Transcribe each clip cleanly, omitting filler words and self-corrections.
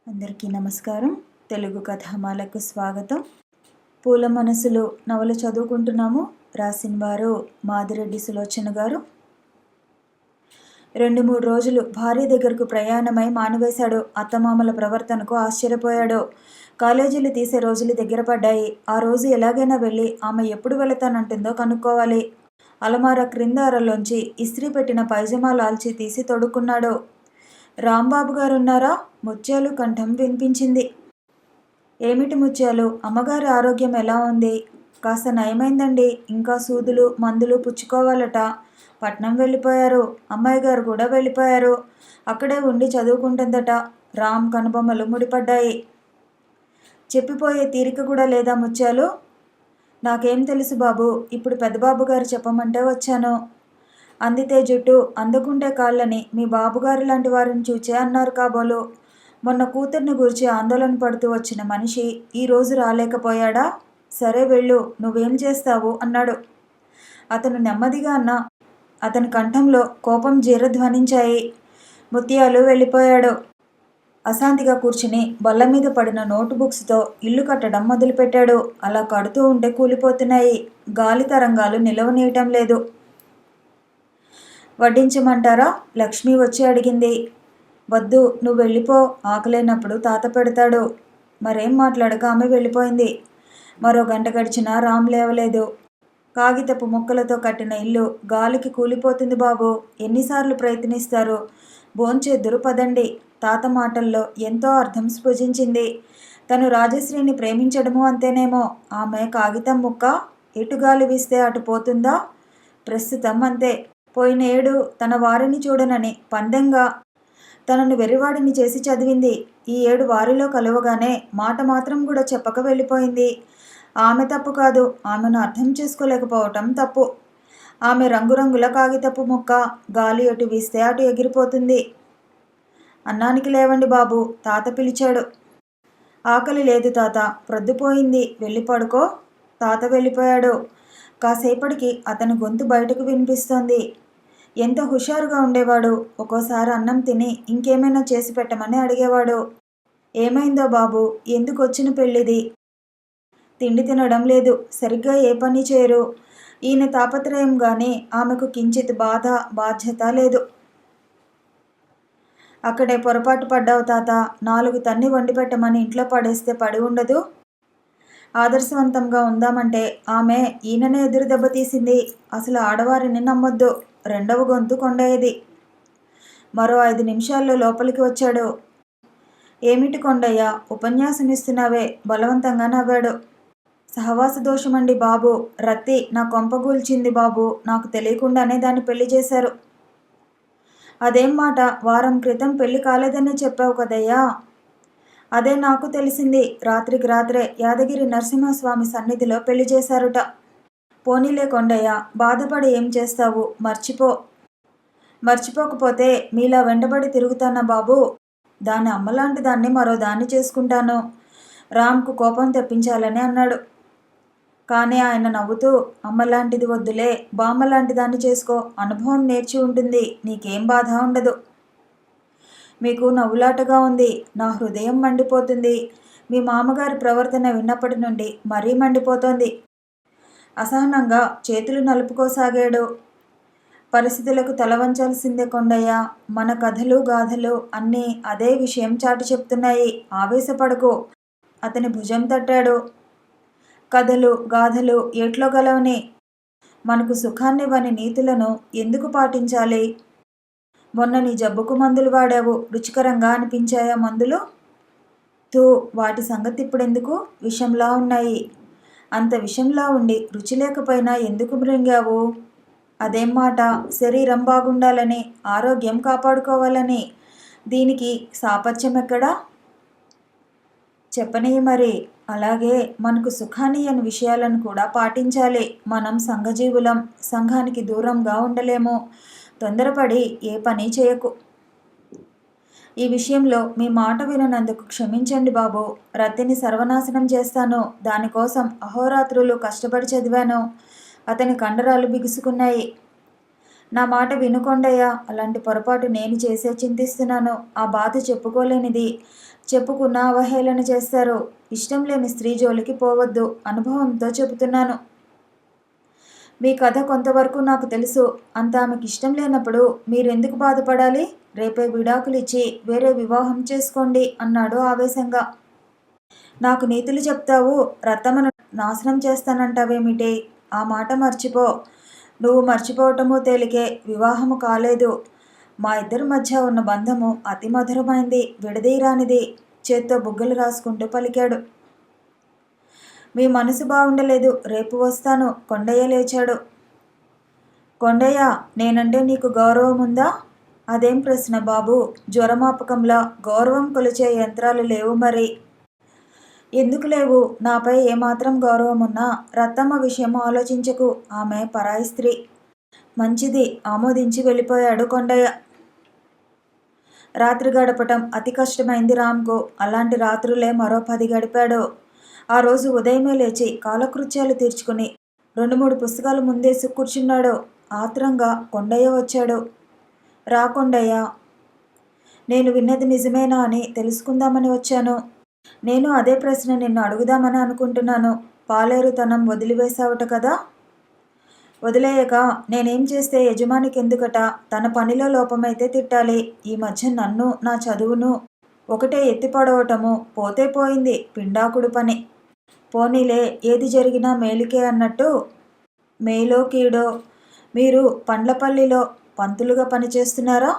అందరికీ నమస్కారం. తెలుగు కథామాలకు స్వాగతం. పూల మనసులు నవల చదువుకుంటున్నాము. రాసిన వారు మాదిరెడ్డి సులోచన గారు. 2-3 రోజులు భార్య దగ్గరకు ప్రయాణమై మానివేశాడు. అత్తమామల ప్రవర్తనకు ఆశ్చర్యపోయాడు. కాలేజీలు తీసే రోజులు దగ్గర పడ్డాయి. ఆ రోజు ఎలాగైనా వెళ్ళి ఆమె ఎప్పుడు వెళతానంటుందో కనుక్కోవాలి. అలమార క్రింద అరలోంచి ఇస్త్రీ పెట్టిన పైజమా లాల్చీ తీసి తొడుక్కున్నాడు. రాంబాబు గారున్నారా? ముత్యాలు కంఠం వినిపించింది. ఏమిటి ముత్యాలు, అమ్మగారి ఆరోగ్యం ఎలా ఉంది? కాస్త నయమైందండి. ఇంకా సూదులు మందులు పుచ్చుకోవాలట. పట్నం వెళ్ళిపోయారు. అమ్మాయి గారు కూడా వెళ్ళిపోయారు. అక్కడే ఉండి చదువుకుంటుందట. రామ్ కనుబొమ్మలు ముడిపడ్డాయి. చెప్పిపోయే తీరిక కూడా లేదా ముత్యాలు? నాకేం తెలుసు బాబు, ఇప్పుడు పెద్దబాబు గారు చెప్పమంటే వచ్చాను. అందితే జుట్టు అందకుంటే కాళ్ళని మీ బాబుగారు లాంటి వారిని చూచే అన్నారు కాబోలు. మొన్న కూతుర్ని గురించి ఆందోళన పడుతూ వచ్చిన మనిషి ఈరోజు రాలేకపోయాడా? సరే వెళ్ళు, నువ్వేం చేస్తావు అన్నాడు. అతను నెమ్మదిగా అన్నా. అతని కంఠంలో కోపం జీరధ్వనించాయి. ముత్యాలు వెళ్ళిపోయాడు. అశాంతిగా కూర్చుని బల్ల మీద పడిన నోటుబుక్స్తో ఇల్లు కట్టడం మొదలుపెట్టాడు. అలా కడుతూ ఉంటే కూలిపోతున్నాయి. గాలి తరంగాలు నిలవనీయటం లేదు. వడ్డించమంటారా? లక్ష్మి వచ్చి అడిగింది. వద్దు, నువ్వు వెళ్ళిపో. ఆకలేనప్పుడు తాత పెడతాడు. మరేం మాట్లాడక ఆమె వెళ్ళిపోయింది. మరో గంట గడిచినా రామ్ లేవలేదు. కాగితపు ముక్కలతో కట్టిన ఇల్లు గాలికి కూలిపోతుంది బాబు. ఎన్నిసార్లు ప్రయత్నిస్తారు? భోంచేద్దురు పదండి. తాత మాటల్లో ఎంతో అర్థం స్ఫురించింది. తను రాజశ్రీని ప్రేమించడము అంతేనేమో. ఆమె కాగితం ముక్క ఎటు గాలి వీస్తే అటు పోతుందా? ప్రస్తుతం అంతే. పోయిన ఏడు తన వారిని చూడనని పందెంగా తనను వెర్రివాడిని చేసి చదివింది. ఈ ఏడు వారిలో కలవగానే మాట మాత్రం కూడా చెప్పక వెళ్ళిపోయింది. ఆమె తప్పు కాదు, ఆమెను అర్థం చేసుకోలేకపోవటం తప్పు. ఆమె రంగురంగుల కాగితపు ముక్క, గాలి ఎటు వీస్తే అటు ఎగిరిపోతుంది. అన్నానికి లేవండి బాబు, తాత పిలిచాడు. ఆకలి లేదు తాత, ప్రొద్దుపోయింది, వెళ్ళి పడుకో. తాత వెళ్ళిపోయాడు. కాసేపటికి అతని గొంతు బయటకు వినిపిస్తోంది. ఎంత హుషారుగా ఉండేవాడు. ఒక్కోసారి అన్నం తిని ఇంకేమైనా చేసి పెట్టమని అడిగేవాడు. ఏమైందో బాబు, ఎందుకు వచ్చిన పెళ్ళిది? తిండి తినడం లేదు, సరిగ్గా ఏ పని చేయరు. ఈయన తాపత్రయం గాని ఆమెకు కించిత్ బాధ బాధ్యత లేదు. అక్కడే పొరపాటు పడ్డావు తాత. 4 తన్ని వండి పెట్టమని ఇంట్లో పడేస్తే పడి ఉండదు. ఆదర్శవంతంగా ఉందామంటే ఆమె ఈయననే ఎదురు దెబ్బతీసింది. అసలు ఆడవారిని నమ్మొద్దు. రెండవ గొంతు కొండయ్యది. మరో 5 నిమిషాల్లో లోపలికి వచ్చాడు. ఏమిటి కొండయ్య, ఉపన్యాసం ఇస్తున్నావే? బలవంతంగా నవ్వాడు. సహవాస దోషమండి బాబు. రత్తి నా కొంపగూల్చింది బాబు. నాకు తెలియకుండానే దాన్ని పెళ్లి చేశారు. అదేం మాట, వారం క్రితం పెళ్లి కాలేదనే చెప్పావు కదయ్యా. అదే నాకు తెలిసింది. రాత్రికి రాత్రే యాదగిరి నరసింహస్వామి సన్నిధిలో పెళ్లి చేశారుట. పోనీలే కొండయ్య, బాధపడి ఏం చేస్తావు? మర్చిపోకపోతే మీలా వెంటబడి తిరుగుతానా బాబు? దాని అమ్మలాంటి దాన్ని మరో దాన్ని చేసుకుంటాను. రామ్కు కోపం తెప్పించాలని అన్నాడు. కానీ ఆయన నవ్వుతూ, అమ్మలాంటిది వద్దులే, బామ్మలాంటి దాన్ని చేసుకో. అనుభవం నేర్చి ఉంటుంది. నీకేం బాధ ఉండదు. మీకు నవ్వులాటగా ఉంది. నా హృదయం మండిపోతుంది. మీ మామగారి ప్రవర్తన విన్నప్పటి నుండి మరీ మండిపోతోంది. అసహనంగా చేతులు నలుపుకోసాగాడు. పరిస్థితులకు తలవంచాల్సిందే కొండయ్య. మన కథలు గాథలు అన్నీ అదే విషయం చాటి చెప్తున్నాయి. ఆవేశపడకు. అతని భుజం తట్టాడు. కథలు గాథలు ఏట్లో గలవని. మనకు సుఖాన్నివ్వని నీతులను ఎందుకు పాటించాలి? మొన్న నీ జబ్బుకు మందులు వాడావు. రుచికరంగా అనిపించాయా మందులు? తూ, వాటి సంగతి ఇప్పుడెందుకు? విషంలా ఉన్నాయి. అంత విషంలా ఉండి రుచి లేకపోయినా ఎందుకు మృంగావు? అదేం మాట, శరీరం బాగుండాలని, ఆరోగ్యం కాపాడుకోవాలని. దీనికి సాపత్యం ఎక్కడా? చెప్పనీ మరి. అలాగే మనకు సుఖాన్నియని విషయాలను కూడా పాటించాలి. మనం సంఘజీవులం. సంఘానికి దూరంగా ఉండలేము. తొందరపడి ఏ పని చేయకు. ఈ విషయంలో మీ మాట విననందుకు క్షమించండి బాబు. రత్తిని సర్వనాశనం చేస్తాను. దానికోసం అహోరాత్రులు కష్టపడి చదివాను. అతని కండరాలు బిగుసుకున్నాయి. నా మాట వినుకొండయ్యా. అలాంటి పొరపాటు నేను చేసే చింతిస్తున్నాను. ఆ బాధ చెప్పుకోలేనిది. చెప్పుకున్న అవహేళన చేస్తారు. ఇష్టం లేని స్త్రీ జోలికి పోవద్దు. అనుభవంతో చెబుతున్నాను. మీ కథ కొంతవరకు నాకు తెలుసు. అంత ఆమెకి ఇష్టం లేనప్పుడు మీరెందుకు బాధపడాలి? రేపే విడాకులు ఇచ్చి వేరే వివాహం చేసుకోండి అన్నాడు ఆవేశంగా. నాకు నీతులు చెప్తావు, రత్తమ్మను నాశనం చేస్తానంటావేమిటి? ఆ మాట మర్చిపో. నువ్వు మర్చిపోవటము తేలికే. వివాహము కాలేదు. మా ఇద్దరి మధ్య ఉన్న బంధము అతి మధురమైంది, విడదీయరానిది. చేత్తో బుగ్గలు రాసుకుంటూ పలికాడు. మీ మనసు బాగుండలేదు. రేపు వస్తాను. కొండయ్య లేచాడు. కొండయ్య, నేనంటే నీకు గౌరవం ఉందా? అదేం ప్రశ్న బాబు? జ్వరమాపకంలా గౌరవం కొలిచే యంత్రాలు లేవు మరి. ఎందుకు లేవు? నాపై ఏమాత్రం గౌరవం ఉన్నా రత్తమ్మ విషయం ఆలోచించకు. ఆమె పరాయి స్త్రీ. మంచిది, ఆమోదించి వెళ్ళిపోయాడు కొండయ్య. రాత్రి గడపటం అతి కష్టమైంది రామ్కు. అలాంటి రాత్రులే మరో 10 గడిపాడు. ఆ రోజు ఉదయమే లేచి కాలకృత్యాలు తీర్చుకుని 2-3 పుస్తకాలు ముందేసి కూర్చున్నాడు. ఆత్రంగా కొండయ్య వచ్చాడు. రా కొండయ్య, నేను విన్నది నిజమేనా అని తెలుసుకుందామని వచ్చాను. నేను అదే ప్రశ్న నిన్ను అడుగుదామని అనుకుంటున్నాను. పాలేరుతనం వదిలివేశావట కదా? వదిలేయక నేనేం చేస్తే యజమానికి ఎందుకట? తన పనిలో లోపమైతే తిట్టాలి. ఈ మధ్య నన్ను, నా చదువును ఒకటే ఎత్తిపడవటము. పోతే పోయింది, పిండాకుడు పని. పోనీలే, ఏది జరిగినా మేలుకే అన్నట్టు. మేలో కీడో మీరు పండ్లపల్లిలో పంతులుగా పనిచేస్తున్నారా?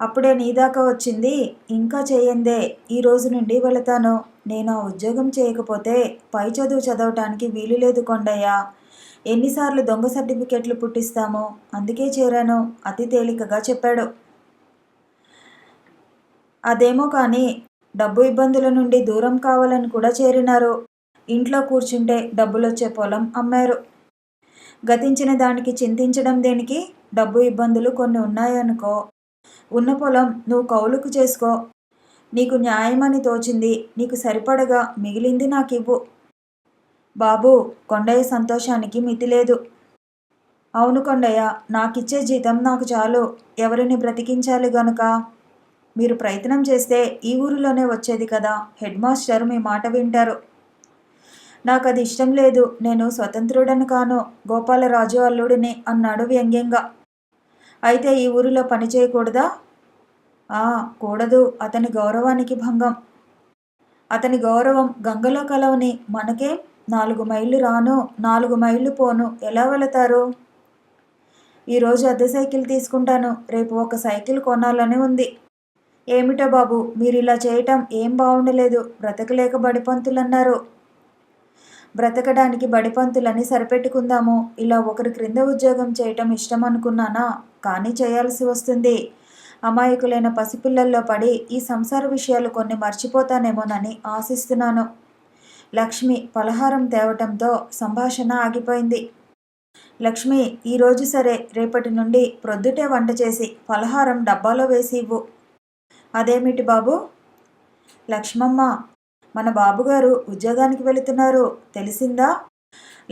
అప్పుడే నీదాకా వచ్చింది. ఇంకా చేయందే. ఈ రోజు నుండి వెళతాను. నేను ఆ ఉద్యోగం చేయకపోతే పై చదువు చదవటానికి వీలు లేదు కొండయ్య. ఎన్నిసార్లు దొంగ సర్టిఫికెట్లు పుట్టిస్తామో. అందుకే చేరాను, అతి తేలికగా చెప్పాడు. అదేమో కానీ డబ్బు ఇబ్బందుల నుండి దూరం కావాలని కూడా చేరినారు. ఇంట్లో కూర్చుంటే డబ్బులొచ్చే పొలం అమ్మారు. గతించిన దానికి చింతించడం దేనికి? డబ్బు ఇబ్బందులు కొన్ని ఉన్నాయనుకో. ఉన్న పొలం నువ్వు కౌలుకు చేసుకో. నీకు న్యాయమని తోచింది నీకు సరిపడగా మిగిలింది నాకివ్వు. బాబూ, కొండయ్య సంతోషానికి మితిలేదు. అవును కొండయ్య, నాకిచ్చే జీతం నాకు చాలు. ఎవరిని బ్రతికించాలి గనుక? మీరు ప్రయత్నం చేస్తే ఈ ఊరిలోనే వచ్చేది కదా. హెడ్ మాస్టర్ మీ మాట వింటారు. నాకు అది ఇష్టం లేదు. నేను స్వతంత్రుడని కాను, గోపాలరాజు అల్లుడిని అన్నాడు వ్యంగ్యంగా. అయితే ఈ ఊరిలో పని చేయకూడదా? కూడదు. అతని గౌరవానికి భంగం. అతని గౌరవం గంగలో కలవని మనకేం? 4 మైళ్ళు రాను, 4 మైళ్ళు పోను, ఎలా వెళతారు? ఈరోజు అద్దె సైకిల్ తీసుకుంటాను. రేపు ఒక సైకిల్ కొనాలని ఉంది. ఏమిటో బాబు, మీరు ఇలా చేయటం ఏం బాగుండలేదు. బ్రతకలేక బడిపంతులన్నారు. బ్రతకడానికి బడిపంతులని సరిపెట్టుకుందాము. ఇలా ఒకరి క్రింద ఉద్యోగం చేయటం ఇష్టం అనుకున్నానా? కానీ చేయాల్సి వస్తుంది. అమాయకులైన పసిపిల్లల్లో పడి ఈ సంసార విషయాలు కొన్ని మర్చిపోతానేమోనని ఆశిస్తున్నాను. లక్ష్మి పలహారం తేవటంతో సంభాషణ ఆగిపోయింది. లక్ష్మి, ఈరోజు సరే, రేపటి నుండి ప్రొద్దుటే వంట చేసి పలహారం డబ్బాలో వేసి ఇవ్వు. అదేమిటి బాబు? లక్ష్మమ్మ, మన బాబుగారు ఉద్యోగానికి వెళుతున్నారు, తెలిసిందా?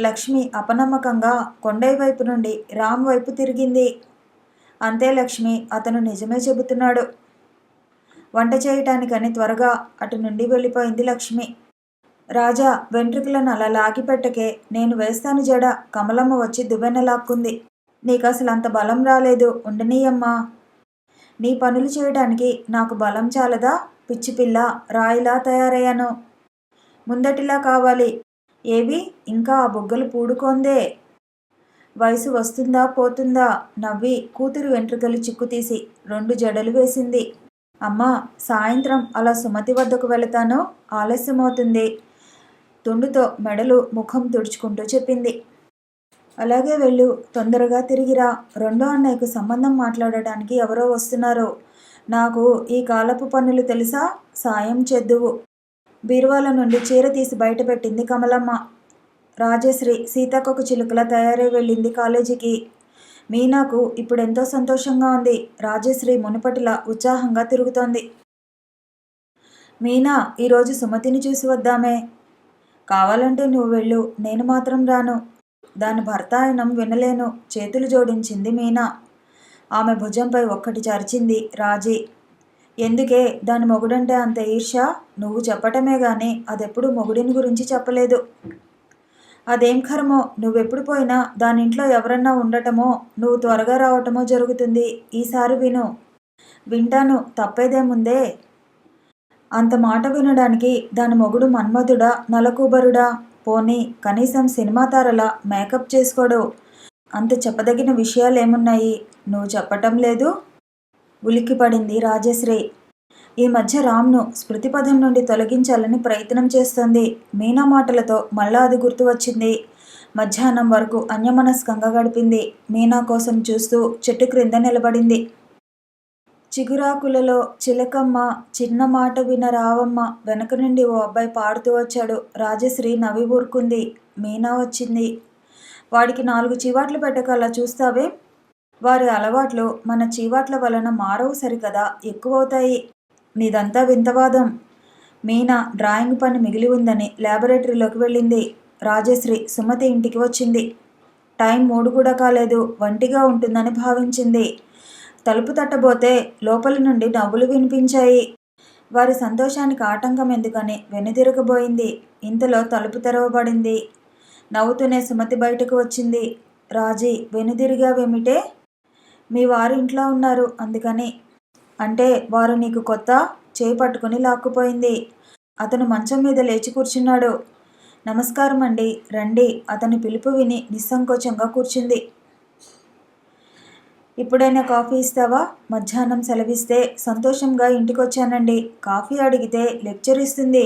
లక్ష్మి అపనమ్మకంగా కొండయ్య వైపు నుండి రామ్ వైపు తిరిగింది. అంతే లక్ష్మి, అతను నిజమే చెబుతున్నాడు. వంట చేయటానికని త్వరగా అటు నుండి వెళ్ళిపోయింది లక్ష్మి. రాజా, వెంట్రుకలను అలా లాగి పెట్టకే, నేను వేస్తాను జడ. కమలమ్మ వచ్చి దువ్వెన లాక్కుంది. నీకసలు అంత బలం రాలేదు. ఉండనీయమ్మా. నీ పనులు చేయడానికి నాకు బలం చాలదా? పిచ్చిపిల్ల, రాయిలా తయారయ్యాను. ముందటిలా కావాలి. ఏవి, ఇంకా ఆ బుగ్గలు పూడుకోందే. వయసు వస్తుందా పోతుందా? నవ్వి కూతురు వెంట్రుకలు చిక్కుతీసి 2 జడలు వేసింది. అమ్మా, సాయంత్రం అలా సుమతి వద్దకు వెళతాను. ఆలస్యమవుతుంది. తుండుతో మెడలు ముఖం తుడుచుకుంటూ చెప్పింది. అలాగే వెళ్ళు, తొందరగా తిరిగిరా. రెండో అన్నయ్యకు సంబంధం మాట్లాడటానికి ఎవరో వస్తున్నారు. నాకు ఈ కాలపు పనులు తెలుసా? సాయం చేద్దువు. బీరువాల నుండి చీర తీసి బయటపెట్టింది కమలమ్మ. రాజశ్రీ సీతాకొక చిలుకలా తయారై వెళ్ళింది కాలేజీకి. మీనాకు ఇప్పుడెంతో సంతోషంగా ఉంది. రాజశ్రీ మునుపటిలా ఉత్సాహంగా తిరుగుతోంది. మీనా, ఈరోజు సుమతిని చూసి వద్దామే. కావాలంటే నువ్వు వెళ్ళు, నేను మాత్రం రాను. దాని భర్తాయనం వినలేను. చేతులు జోడించింది మీనా. ఆమె భుజంపై ఒక్కటి చరిచింది రాజీ. ఎందుకే దాని మొగుడంటే అంత ఈర్ష్య? నువ్వు చెప్పటమే గాని అదెప్పుడు మొగుడిని గురించి చెప్పలేదు. అదేం కర్మో, నువ్వెప్పుడు పోయినా దానింట్లో ఎవరన్నా ఉండటమో, నువ్వు త్వరగా రావటమో జరుగుతుంది. ఈసారి విను. వింటాను, తప్పేదేముందే? అంత మాట వినడానికి దాని మొగుడు మన్మధుడా, నలకూబరుడా? పోనీ కనీసం సినిమా తారలా మేకప్ చేసుకోడు. అంత చెప్పదగిన విషయాలేమున్నాయి? నువ్వు చెప్పటం లేదు? ఉలిక్కిపడింది రాజశ్రీ. ఈ మధ్య రామ్ను స్మృతిపథం నుండి తొలగించాలని ప్రయత్నం చేస్తోంది. మీనా మాటలతో మళ్ళా అది గుర్తు వచ్చింది. మధ్యాహ్నం వరకు అన్యమనస్కంగా గడిపింది. మీనా కోసం చూస్తూ చెట్టు క్రింద నిలబడింది. చిగురాకులలో చిలకమ్మ చిన్న మాట విన రావమ్మ వెనక నుండి ఓ అబ్బాయి పాడుతూ వచ్చాడు. రాజశ్రీ నవ్వి ఊరుకుంది. మీనా వచ్చింది. వాడికి 4 చీవాట్లు పెట్టక అలా చూస్తావే? వారి అలవాట్లు మన చీవాట్ల వలన మారవు సరికదా, ఎక్కువవుతాయి. నీదంతా వింతవాదం. మీనా డ్రాయింగ్ పని మిగిలి ఉందని ల్యాబొరేటరీలోకి వెళ్ళింది. రాజశ్రీ సుమతి ఇంటికి వచ్చింది. టైం 3 కూడా కాలేదు. ఒంటిగా ఉంటుందని భావించింది. తలుపు తట్టబోతే లోపలి నుండి నవ్వులు వినిపించాయి. వారి సంతోషానికి ఆటంకం ఎందుకని వెనుదిరగబోయింది. ఇంతలో తలుపు తెరవబడింది. నవ్వుతూనే సుమతి బయటకు వచ్చింది. రాజీ, వెనుదిరిగావేమిటే? మీ వారు ఇంట్లో ఉన్నారు అందుకని. అంటే వారు నీకు కొత్త? చేయి పట్టుకుని లాక్కుపోయింది. అతను మంచం మీద లేచి కూర్చున్నాడు. నమస్కారం అండి, రండి. అతని పిలుపు విని నిస్సంకోచంగా కూర్చుంది. ఇప్పుడైనా కాఫీ ఇస్తావా? మధ్యాహ్నం సెలవిస్తే సంతోషంగా ఇంటికొచ్చానండి. కాఫీ అడిగితే లెక్చర్ ఇస్తుంది.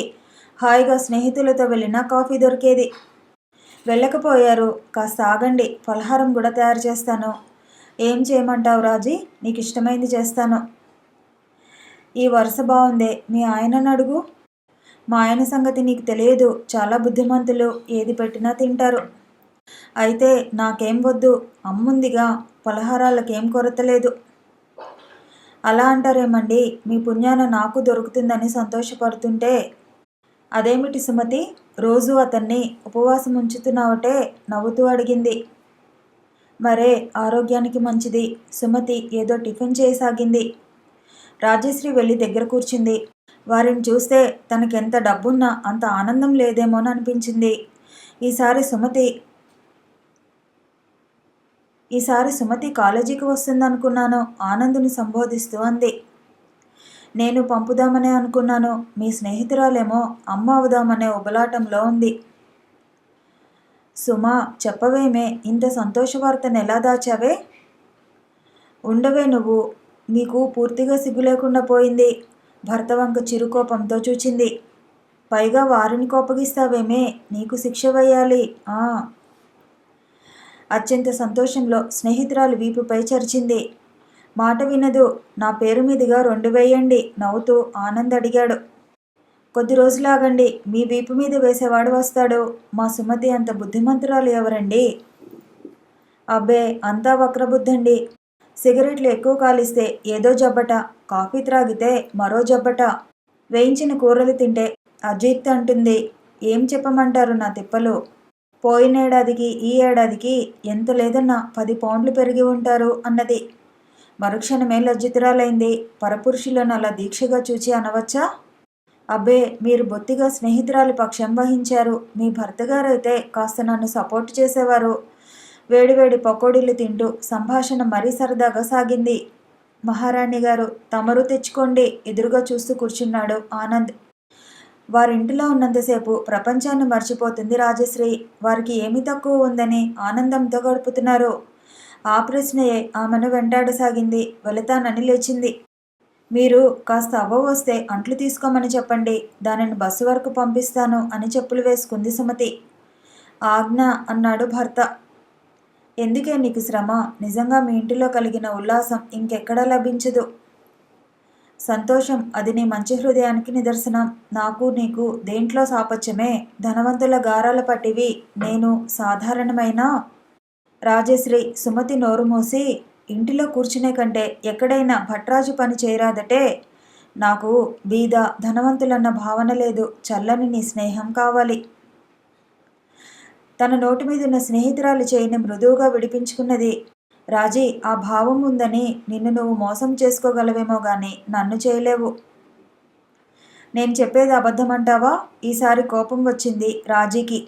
హాయిగా స్నేహితులతో వెళ్ళినా కాఫీ దొరికేది. వెళ్ళకపోయారు. కాస్త ఆగండి, పలహారం కూడా తయారు చేస్తాను. ఏం చేయమంటావు రాజీ? నీకు ఇష్టమైంది చేస్తాను. ఈ వరుస బాగుందే. మీ ఆయనను అడుగు. మా ఆయన సంగతి నీకు తెలియదు. చాలా బుద్ధిమంతులు. ఏది పెట్టినా తింటారు. అయితే నాకేం వద్దు. అమ్ముందిగా, పలహారాలకేం కొరత లేదు. అలా అంటారేమండి? మీ పుణ్యాన నాకు దొరుకుతుందని సంతోషపడుతుంటే. అదేమిటి సుమతి, రోజు అతన్ని ఉపవాసం ఉంచుతున్నావటే? నవ్వుతూ అడిగింది. మరే, ఆరోగ్యానికి మంచిది. సుమతి ఏదో టిఫిన్ చేయసాగింది. రాజశ్రీ వెళ్ళి దగ్గర కూర్చుంది. వారిని చూస్తే తనకెంత డబ్బున్నా అంత ఆనందం లేదేమోననిపించింది. ఈసారి సుమతి కాలేజీకి వస్తుందనుకున్నాను. ఆనందుని సంబోధిస్తూ అంది. నేను పంపుదామనే అనుకున్నాను. మీ స్నేహితురాలేమో అమ్మ అవుదామనే ఉబలాటంలో ఉంది. సుమా, చెప్పవేమే, ఇంత సంతోషవార్తను ఎలా దాచావే? ఉండవే నువ్వు. నీకు పూర్తిగా సిగ్గు లేకుండా పోయింది. భర్త వంక చిరుకోపంతో చూచింది. పైగా వారిని కోపగిస్తావేమే? నీకు శిక్ష వేయాలి. అత్యంత సంతోషంలో స్నేహితురాలు వీపుపై చరిచింది. మాట వినదు. నా పేరు మీదుగా 2 వేయండి, నవ్వుతూ ఆనంద్ అడిగాడు. కొద్ది రోజులాగండి, మీ వీపు మీద వేసేవాడు వస్తాడు. మా సుమతి అంత బుద్ధిమంతురాలు ఎవరండి? అబ్బే, అంతా వక్రబుద్ధండి. సిగరెట్లు ఎక్కువ కాలిస్తే ఏదో జబ్బట, కాఫీ త్రాగితే మరో జబ్బట, వేయించిన కూరలు తింటే అజీర్తి అంటుంది. ఏం చెప్పమంటారు నా తిప్పలు? పోయినేడాదికి ఈ ఏడాదికి ఎంత లేదన్నా 10 పౌండ్లు పెరిగి ఉంటారు అన్నది. మరుక్షణమే లజ్జితురాలైంది. పరపురుషులను అలా దీక్షగా చూచి అనవచ్చా? అబ్బే, మీరు బొత్తిగా స్నేహితురాలి పక్షం వహించారు. మీ భర్తగారైతే కాస్త నన్ను సపోర్ట్ చేసేవారు. వేడివేడి పకోడీలు తింటూ సంభాషణ మరీ సరదాగా సాగింది. మహారాణి గారు, తమరు తెచ్చుకోండి, ఎదురుగా చూస్తూ కూర్చున్నాడు ఆనంద్. వారింటిలో ఉన్నంతసేపు ప్రపంచాన్ని మర్చిపోతుంది రాజశ్రీ. వారికి ఏమి తక్కువ ఉందని ఆనందంతో గడుపుతున్నారు. ఆ ప్రశ్నయే ఆమెను వెంటాడసాగింది. వెళతానని లేచింది. మీరు కాస్త అవ్వ వస్తే అంట్లు తీసుకోమని చెప్పండి, దానిని బస్సు వరకు పంపిస్తాను అని చెప్పులు వేసుకుంది సుమతి. ఆజ్ఞ అన్నాడు భర్త. ఎందుకే నీకు శ్రమ? నిజంగా మీ ఇంటిలో కలిగిన ఉల్లాసం ఇంకెక్కడా లభించదు. సంతోషం, అది నీ మంచి హృదయానికి నిదర్శనం. నాకు నీకు దేంట్లో సాపత్యమే? ధనవంతుల గారాల పట్టివి నేను సాధారణమైన. రాజశ్రీ సుమతి నోరు మూసి, ఇంటిలో కూర్చునే కంటే ఎక్కడైనా భట్రాజు పని చేయరాదటే? నాకు బీద ధనవంతులన్న భావన లేదు. చల్లని నీ స్నేహం కావాలి. తన నోటి మీదున్న స్నేహితురాలి చేయిని మృదువుగా విడిపించుకున్నది. రాజీ, ఆ భావం ఉందని నిన్ను నువ్వు మోసం చేసుకోగలవేమో గాని నన్ను చేయలేవు. నేను చెప్పేది అబద్ధమంటావా? ఈసారి కోపం వచ్చింది రాజీకి.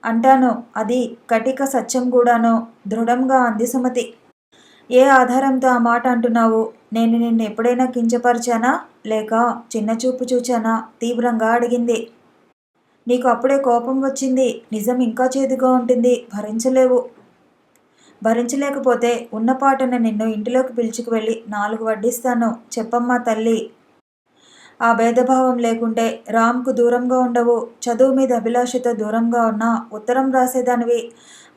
అంటాను, అది కటిక సత్యం కూడాను, దృఢంగా అంది సుమతి. ఏ ఆధారంతో ఆ మాట అంటున్నావు? నేను నిన్ను ఎప్పుడైనా కించపరిచానా, లేక చిన్నచూపు చూచానా? తీవ్రంగా అడిగింది. నీకు అప్పుడే కోపం వచ్చింది. నిజం ఇంకా చేదుగా ఉంటుంది, భరించలేవు. భరించలేకపోతే ఉన్నపాటున నిన్ను ఇంటిలోకి పిలుచుకు వెళ్ళి 4 వడ్డిస్తాను. చెప్పమ్మా తల్లి. ఆ భేదభావం లేకుంటే రామ్కు దూరంగా ఉండవు. చదువు మీద అభిలాషతో దూరంగా ఉన్నా ఉత్తరం రాసేదానివి.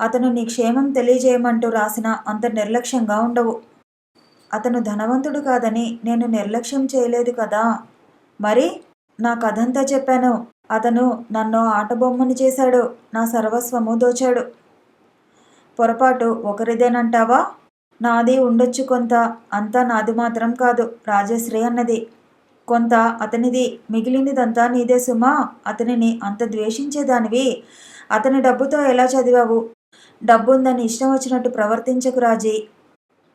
అతను నీ క్షేమం తెలియజేయమంటూ రాసిన అంత నిర్లక్ష్యంగా ఉండవు. అతను ధనవంతుడు కాదని నేను నిర్లక్ష్యం చేయలేదు కదా. మరి నా కథంతా చెప్పాను. అతను నన్ను ఆటబొమ్మని చేశాడు. నా సర్వస్వము దోచాడు. పొరపాటు ఒకరిదేనంటావా? నాది ఉండొచ్చు కొంత. అంతా నాది మాత్రం కాదు, రాజశ్రీ అన్నది. కొంత అతనిది, మిగిలినదంతా నీదే సుమా. అతనిని అంత ద్వేషించేదానివి అతని డబ్బుతో ఎలా చదివావు? డబ్బుందని ఇష్టం వచ్చినట్టు ప్రవర్తించకు రాజీ.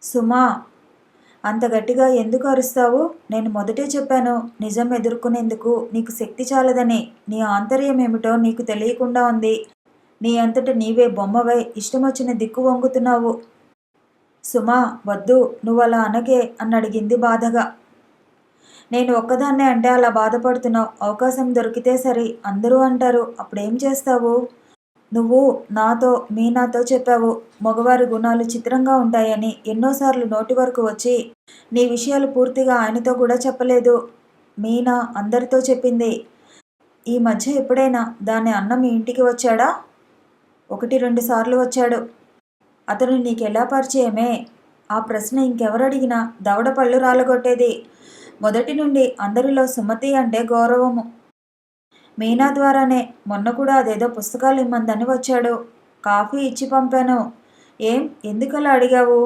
సుమా, అంత గట్టిగా ఎందుకు అరుస్తావు? నేను మొదటే చెప్పాను, నిజం ఎదుర్కొనేందుకు నీకు శక్తి చాలదని. నీ ఆంతర్యం ఏమిటో నీకు తెలియకుండా ఉంది. నీ అంతట నీవే బొమ్మవై ఇష్టం వచ్చిన దిక్కు వంగుతున్నావు. సుమా, వద్దు, నువ్వలా అనకే అన్నడిగింది బాధగా. నేను ఒక్కదాన్నే అంటే అలా బాధపడుతున్నావు. అవకాశం దొరికితే సరి, అందరూ అంటారు. అప్పుడేం చేస్తావు? నువ్వు నాతో మీనాతో చెప్పావు మగవారి గుణాలు చిత్రంగా ఉంటాయని. ఎన్నోసార్లు నోటి వరకు వచ్చి నీ విషయాలు పూర్తిగా ఆయనతో కూడా చెప్పలేదు. మీనా అందరితో చెప్పింది. ఈ మధ్య ఎప్పుడైనా దాని అన్న మీ ఇంటికి వచ్చాడా? 1-2 సార్లు వచ్చాడు. అతను నీకెలా పరిచయమే? ఆ ప్రశ్న ఇంకెవరడిగినా దవడ పళ్ళు రాలగొట్టేది. మొదటి నుండి అందరిలో సుమతి అంటే గౌరవము. మీనా ద్వారానే. మొన్న కూడా అదేదో పుస్తకాలు ఇమ్మందని వచ్చాడు. కాఫీ ఇచ్చి పంపాను. ఏం, ఎందుకలా అడిగావు?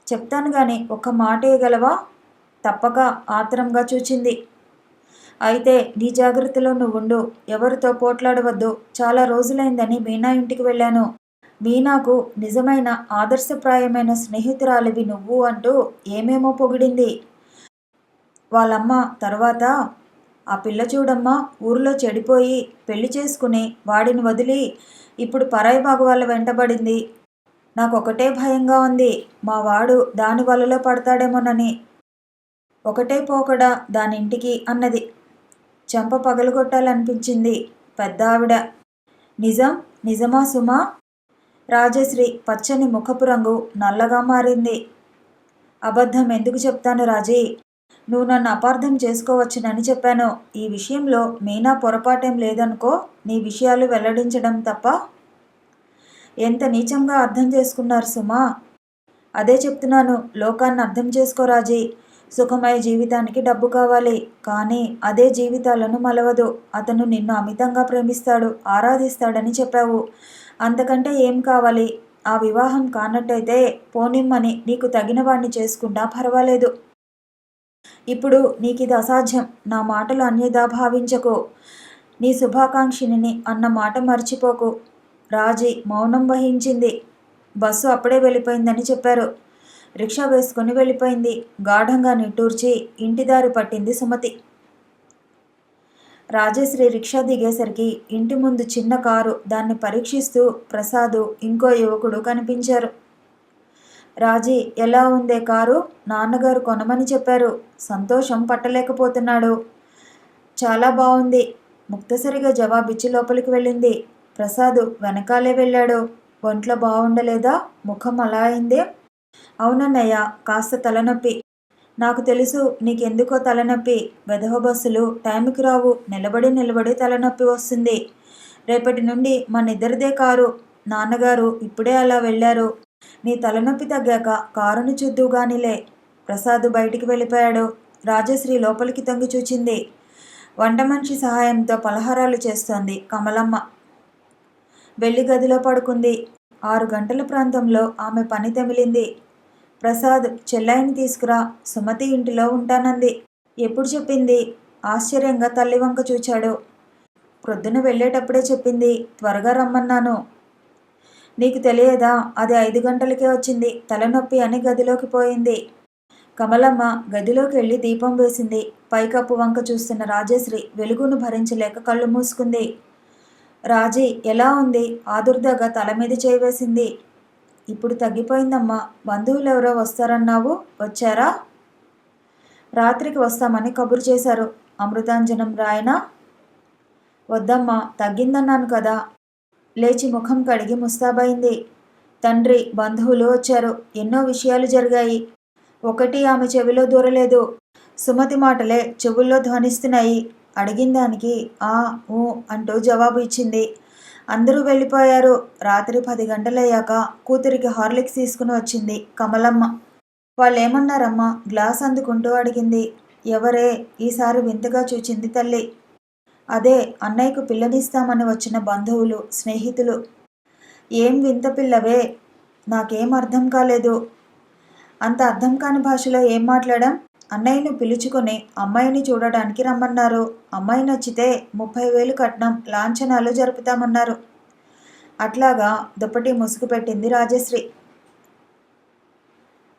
చెప్తాను గాని ఒక్క మాట ఇవ్వగలవా? తప్పక ఆత్రంగా చూచింది. అయితే నీ జాగ్రత్తలో నువ్వుండు. ఎవరితో పోట్లాడవద్దు. చాలా రోజులైందని మీనా ఇంటికి వెళ్ళాను. మీనాకు నిజమైన ఆదర్శప్రాయమైన స్నేహితురాలివి నువ్వు అంటూ ఏమేమో పొగిడింది. వాళ్ళమ్మ తర్వాత, ఆ పిల్ల చూడమ్మా, ఊరిలో చెడిపోయి పెళ్లి చేసుకుని వాడిని వదిలి ఇప్పుడు పరాయి మగవాళ్ళ వెంటబడింది. నాకొకటే భయంగా ఉంది, మా వాడు దాని వలలో పడతాడేమోనని. ఒకటే పోకడా దానింటికి అన్నది. చెంప పగలగొట్టాలనిపించింది పెద్ద ఆవిడ. నిజమా సుమా? రాజశ్రీ పచ్చని ముఖపు రంగు నల్లగా మారింది. అబద్ధం ఎందుకు చెప్తాను రాజీ? నువ్వు నన్ను అపార్థం చేసుకోవచ్చునని చెప్పాను. ఈ విషయంలో మీనా పొరపాటేం లేదనుకో. నీ విషయాలు వెల్లడించడం తప్ప. ఎంత నీచంగా అర్థం చేసుకున్నారు సుమా. అదే చెప్తున్నాను, లోకాన్ని అర్థం చేసుకో రాజీ. సుఖమయ జీవితానికి డబ్బు కావాలి, కానీ అదే జీవితాలను మలవదు. అతను నిన్ను అమితంగా ప్రేమిస్తాడు, ఆరాధిస్తాడని చెప్పావు. అంతకంటే ఏం కావాలి? ఆ వివాహం కానట్టయితే పోనిమ్మని నీకు తగిన వాణ్ణి చేసుకుంటా, పర్వాలేదు. ఇప్పుడు నీకిది అసాధ్యం. నా మాటలు అన్యదా భావించకు. నీ శుభాకాంక్షిని అన్న మాట మర్చిపోకు. రాజీ మౌనం వహించింది. బస్సు అప్పుడే వెళ్ళిపోయిందని చెప్పారు. రిక్షా వేసుకుని వెళ్ళిపోయింది. గాఢంగా నిట్టూర్చి ఇంటిదారి పట్టింది సుమతి. రాజశ్రీ రిక్షా దిగేసరికి ఇంటి ముందు చిన్న కారు, దాన్ని పరీక్షిస్తూ ప్రసాదు, ఇంకో యువకుడు కనిపించారు. రాజీ, ఎలా ఉందే కారు? నాన్నగారు కొనమని చెప్పారు. సంతోషం పట్టలేకపోతున్నాడు. చాలా బాగుంది, ముక్తసరిగా జవాబిచ్చి లోపలికి వెళ్ళింది. ప్రసాదు వెనకాలే వెళ్ళాడు. ఒంట్లో బాగుండలేదా? ముఖం అలా అయిందే? అవునన్నయ్య, కాస్త తలనొప్పి. నాకు తెలుసు నీకెందుకో తలనొప్పి. వెధవ బస్సులు టైంకి రావు. నిలబడి తలనొప్పి వస్తుంది. రేపటి నుండి మనిద్దరిదే కారు. నాన్నగారు ఇప్పుడే అలా వెళ్ళారు. నీ తలనొప్పి తగ్గాక కారును చూద్దువుగానిలే. ప్రసాద్ బయటికి వెళ్ళిపోయాడు. రాజశ్రీ లోపలికి తొంగి చూచింది. వంట మనిషి సహాయంతో పలహారాలు చేస్తోంది కమలమ్మ. వెళ్ళి గదిలో పడుకుంది. 6 గంటల ప్రాంతంలో ఆమె పని తెమిలింది. ప్రసాద్, చెల్లాయిని తీసుకురా, సుమతి ఇంటిలో ఉంటానంది. ఎప్పుడు చెప్పింది? ఆశ్చర్యంగా తల్లి వంక చూచాడు. ప్రొద్దున వెళ్ళేటప్పుడే చెప్పింది. త్వరగా రమ్మన్నాను. నీకు తెలియదా, అది 5 గంటలకే వచ్చింది, తలనొప్పి అని గదిలోకి పోయింది. కమలమ్మ గదిలోకి వెళ్ళి దీపం వేసింది. పైకప్పు వంక చూస్తున్న రాజశ్రీ వెలుగును భరించలేక కళ్ళు మూసుకుంది. రాజీ ఎలా ఉంది? ఆదుర్దాగా తల మీద చేయివేసింది. ఇప్పుడు తగ్గిపోయిందమ్మా. బంధువులెవరో వస్తారన్నావు, వచ్చారా? రాత్రికి వస్తామని కబురు చేశారు. అమృతాంజనం రాయనా? వద్దమ్మా, తగ్గిందన్నాను కదా. లేచి ముఖం కడిగి ముస్తాబైంది. తండ్రి, బంధువులు వచ్చారు. ఎన్నో విషయాలు జరిగాయి. ఒకటి ఆమె చెవిలో దూరలేదు. సుమతి మాటలే చెవుల్లో ధ్వనిస్తున్నాయి. అడిగిన దానికి ఆ ఊ అంటూ జవాబు ఇచ్చింది. అందరూ వెళ్ళిపోయారు. రాత్రి 10 గంటలయ్యాక కూతురికి హార్లిక్స్ తీసుకుని వచ్చింది కమలమ్మ. వాళ్ళేమన్నారమ్మా? గ్లాస్ అందుకుంటూ అడిగింది. ఎవరే? ఈసారి వింతగా చూచింది తల్లి. అదే అన్నయ్యకు పిల్లనిస్తామని వచ్చిన బంధువులు, స్నేహితులు. ఏం వింత పిల్లవే? నాకేం అర్థం కాలేదు. అంత అర్థం కాని భాషలో ఏం మాట్లాడాం? అన్నయ్యను పిలుచుకొని అమ్మాయిని చూడడానికి రమ్మన్నారు. అమ్మాయి నచ్చితే 30,000 కట్నం, లాంఛనాలు జరుపుతామన్నారు. అట్లాగా దుప్పటి ముసుగు పెట్టింది రాజశ్రీ.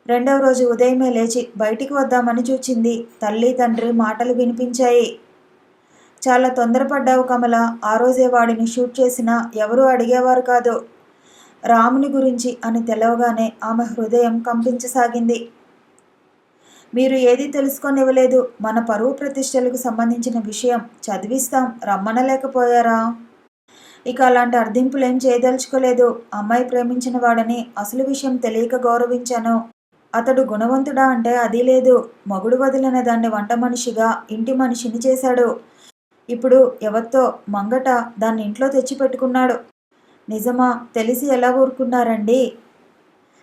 రెండవ రోజు ఉదయమే లేచి బయటికి వద్దామని చూచింది. తల్లి తండ్రి మాటలు వినిపించాయి. చాలా తొందరపడ్డావు కమల. ఆ రోజే వాడిని షూట్ చేసినా ఎవరూ అడిగేవారు కాదు. రాముని గురించి అని తెలవగానే ఆమె హృదయం కంపించసాగింది. మీరు ఏదీ తెలుసుకొనివ్వలేదు. మన పరువు ప్రతిష్టలకు సంబంధించిన విషయం చదివిస్తాం, రమ్మనలేకపోయారా? ఇక అలాంటి అర్థింపులేం చేయదలుచుకోలేదు. అమ్మాయి ప్రేమించిన వాడని అసలు విషయం తెలియక గౌరవించాను. అతడు గుణవంతుడా అంటే అదీ లేదు. మొగుడు వదిలిన దాన్ని వంట మనిషిగా, ఇంటి మనిషిని చేశాడు. ఇప్పుడు ఎవరితో మంగట దాన్ని ఇంట్లో తెచ్చిపెట్టుకున్నాడు. నిజమా? తెలిసి ఎలా ఊరుకున్నారండి?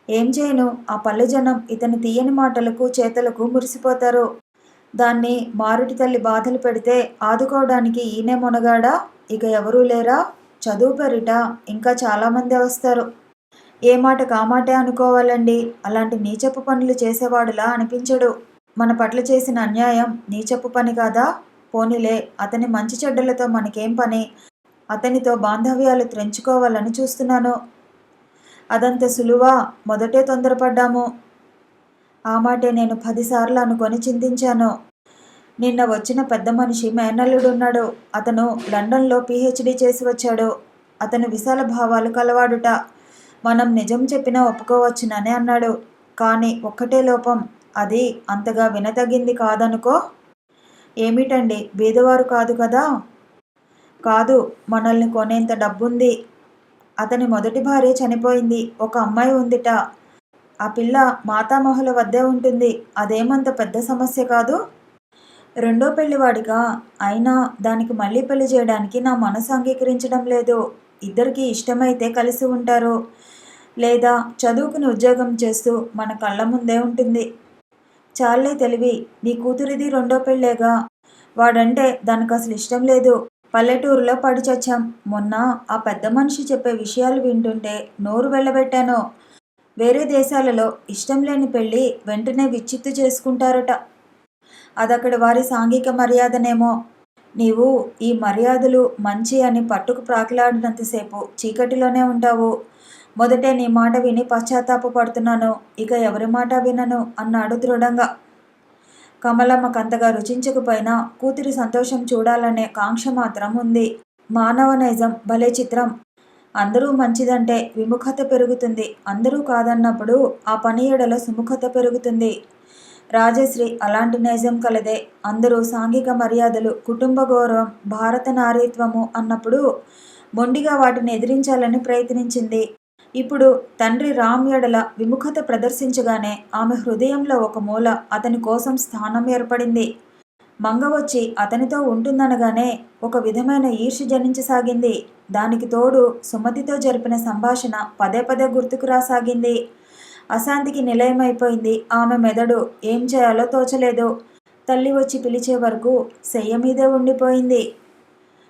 ఏం చేయను, ఆ పల్లె జనం ఇతని తీయని మాటలకు చేతలకు మురిసిపోతారు. దాన్ని మారుటి తల్లి బాధలు పెడితే ఆదుకోవడానికి ఈయనే మొనగాడా? ఇక ఎవరూ లేరా? చదువు పెరిట ఇంకా చాలామంది వస్తారు. ఏ మాట కామాటే అనుకోవాలండి. అలాంటి నీచపు పనులు చేసేవాడులా అనిపించడు. మన పట్ల చేసిన అన్యాయం నీచపు పని కాదా? పోనీలే, అతని మంచి చెడ్డలతో మనకేం పని? అతనితో బాంధవ్యాలు త్రెంచుకోవాలని చూస్తున్నాను. అదంత సులువా? మొదటే తొందరపడ్డాము. ఆ మాటే నేను 10 సార్లు అనుకొని చింతించాను. నిన్న వచ్చిన పెద్ద మనిషి మేనల్లుడున్నాడు. అతను లండన్లో PhD చేసి వచ్చాడు. అతను విశాల భావాలు కలవాడుట. మనం నిజం చెప్పినా ఒప్పుకోవచ్చునని అన్నాడు. కానీ ఒక్కటే లోపం. అది అంతగా వినతగింది కాదనుకో. ఏమిటండి? బీదవారు కాదు కదా? కాదు, మనల్ని కొనేంత డబ్బుంది. అతని మొదటి భార్య చనిపోయింది. ఒక అమ్మాయి ఉందిట. ఆ పిల్ల మాతామహుల వద్దే ఉంటుంది. అదేమంత పెద్ద సమస్య కాదు. రెండో పెళ్లివాడిగా. అయినా దానికి మళ్ళీ పెళ్లి చేయడానికి నా మనసు అంగీకరించడం లేదు. ఇద్దరికీ ఇష్టమైతే కలిసి ఉంటారు. లేదా చదువుకుని ఉద్యోగం చేస్తూ మన కళ్ళ ముందే ఉంటుంది. చాలే తెలివి. నీ కూతురిది రెండో పెళ్ళేగా. వాడంటే దానికి అసలు ఇష్టం లేదు. పల్లెటూరులో పడి చచ్చాం. మొన్న ఆ పెద్ద మనిషి చెప్పే విషయాలు వింటుంటే నోరు వెళ్ళబెట్టాను. వేరే దేశాలలో ఇష్టం లేని పెళ్ళి వెంటనే విచ్చిత్తు చేసుకుంటారట. అదక్కడ వారి సాంఘిక మర్యాదనేమో. నీవు ఈ మర్యాదలు మంచి అని పట్టుకు ప్రాకిలాడినంతసేపు చీకటిలోనే ఉంటావు. మొదటే నీ మాట విని పశ్చాత్తాపపడుతున్నాను. ఇక ఎవరి మాట వినను అన్నాడు దృఢంగా. కమలమ్మకంతగా రుచించకపోయినా కూతురి సంతోషం చూడాలనే కాంక్ష మాత్రం ఉంది. మానవ నైజం భలే చిత్రం. అందరూ మంచిదంటే విముఖత పెరుగుతుంది. అందరూ కాదన్నప్పుడు ఆ పని ఎడల సుముఖత పెరుగుతుంది. రాజశ్రీ అలాంటి నైజం కలదే. అందరూ సాంఘిక మర్యాదలు, కుటుంబ గౌరవం, భారత నారీత్వము అన్నప్పుడు మొండిగా వాటిని ఎదిరించాలని ప్రయత్నించింది. ఇప్పుడు తండ్రి రామ్ ఎడల విముఖత ప్రదర్శించగానే ఆమె హృదయంలో ఒక మూల అతని కోసం స్థానం ఏర్పడింది. మంగ వచ్చి అతనితో ఉంటుందనగానే ఒక విధమైన ఈర్ష్య జనించసాగింది. దానికి తోడు సుమతితో జరిపిన సంభాషణ పదే పదే గుర్తుకు రాసాగింది. అశాంతికి నిలయమైపోయింది ఆమె మెదడు. ఏం చేయాలో తోచలేదు. తల్లి వచ్చి పిలిచే వరకు శయ్య మీదే ఉండిపోయింది.